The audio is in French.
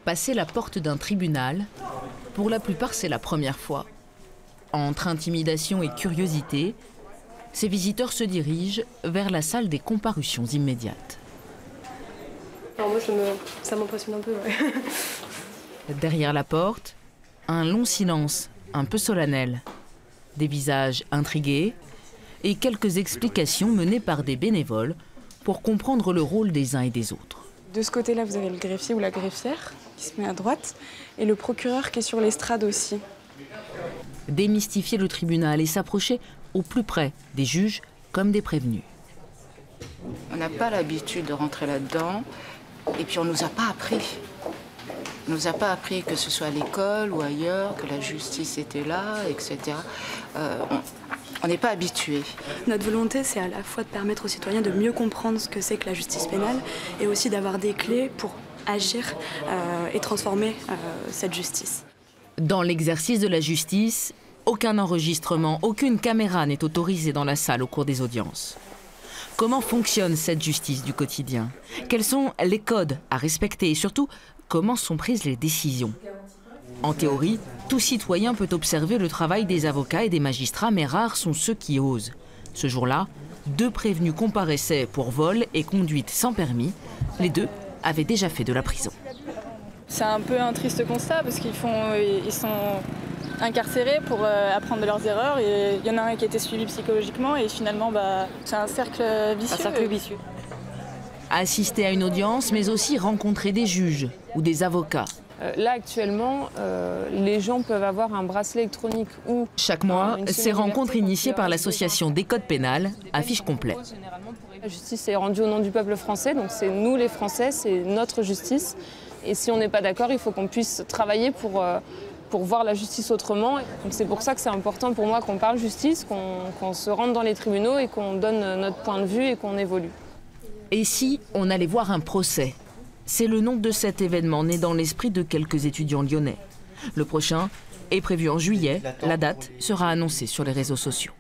Passer la porte d'un tribunal, pour la plupart c'est la première fois. Entre intimidation et curiosité, ces visiteurs se dirigent vers la salle des comparutions immédiates. Alors moi ça m'impressionne un peu, ouais. Derrière la porte, un long silence un peu solennel, des visages intrigués et quelques explications menées par des bénévoles pour comprendre le rôle des uns et des autres. De ce côté-là, vous avez le greffier ou la greffière qui se met à droite et le procureur qui est sur l'estrade aussi. Démystifier le tribunal et s'approcher au plus près des juges comme des prévenus. On n'a pas l'habitude de rentrer là-dedans et puis on ne nous a pas appris. On ne nous a pas appris que ce soit à l'école ou ailleurs, que la justice était là, etc. On n'est pas habitué. Notre volonté, c'est à la fois de permettre aux citoyens de mieux comprendre ce que c'est que la justice pénale et aussi d'avoir des clés pour agir et transformer cette justice. Dans l'exercice de la justice, aucun enregistrement, aucune caméra n'est autorisée dans la salle au cours des audiences. Comment fonctionne cette justice du quotidien? Quels sont les codes à respecter et surtout, comment sont prises les décisions? En théorie, tout citoyen peut observer le travail des avocats et des magistrats, mais rares sont ceux qui osent. Ce jour-là, 2 prévenus comparaissaient pour vol et conduite sans permis. Les 2 avaient déjà fait de la prison. C'est un peu un triste constat parce qu'ils sont incarcérés pour apprendre de leurs erreurs. Et il y en a un qui a été suivi psychologiquement et finalement c'est un cercle vicieux. Assister à une audience, mais aussi rencontrer des juges ou des avocats. Là, actuellement, les gens peuvent avoir un bracelet électronique ou... Chaque mois, ces rencontres initiées par l'association des codes pénals affichent complet. La justice est rendue au nom du peuple français, donc c'est nous les Français, c'est notre justice. Et si on n'est pas d'accord, il faut qu'on puisse travailler pour voir la justice autrement. C'est pour ça que c'est important pour moi qu'on parle justice, qu'on se rende dans les tribunaux et qu'on donne notre point de vue et qu'on évolue. Et si on allait voir un procès? C'est le nom de cet événement né dans l'esprit de quelques étudiants lyonnais. Le prochain est prévu en juillet. La date sera annoncée sur les réseaux sociaux.